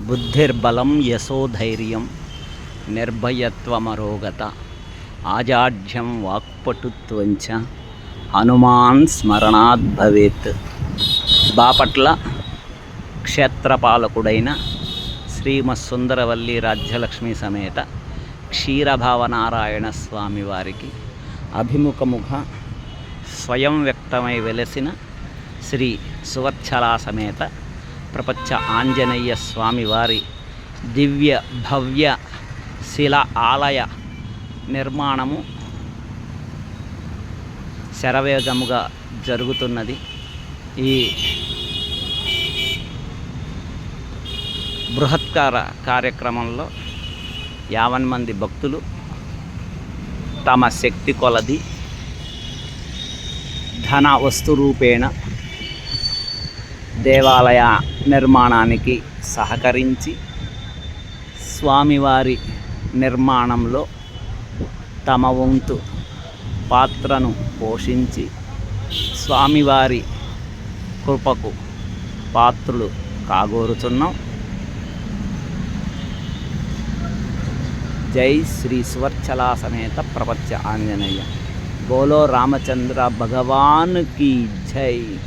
బుద్ధిర్బలం యశోధైర్యం నిర్భయత్వమరోగత ఆజాఢ్యం వాక్పటుత్వంచ హనుమాన్ స్మరణాత్ భవేత్. బాపట్ల క్షేత్రపాలకుడైన శ్రీమత్సుందరవల్లి రాజ్యలక్ష్మి సమేత క్షీరభావనారాయణ స్వామి వారికి అభిముఖముగా స్వయం వ్యక్తమై వెలసిన శ్రీ సువర్చలా సమేత ప్రపంచ ఆంజనేయ స్వామి వారి దివ్య భవ్య శిల ఆలయ నిర్మాణము శరవేగముగా జరుగుతున్నది. ఈ బృహత్కార కార్యక్రమంలో 50 మంది భక్తులు తమ శక్తి కొలది ధన వస్తు రూపేణ దేవాలయ నిర్మాణానికి సహకరించి స్వామివారి నిర్మాణంలో తమ వంతు పాత్రను పోషించి స్వామివారి కృపకు పాత్రులు కాగోరుతున్నాం. జై శ్రీ సువర్చలా సమేత ప్రపంచ ఆంజనేయ. బోలో రామచంద్ర భగవాన్ కీ జై.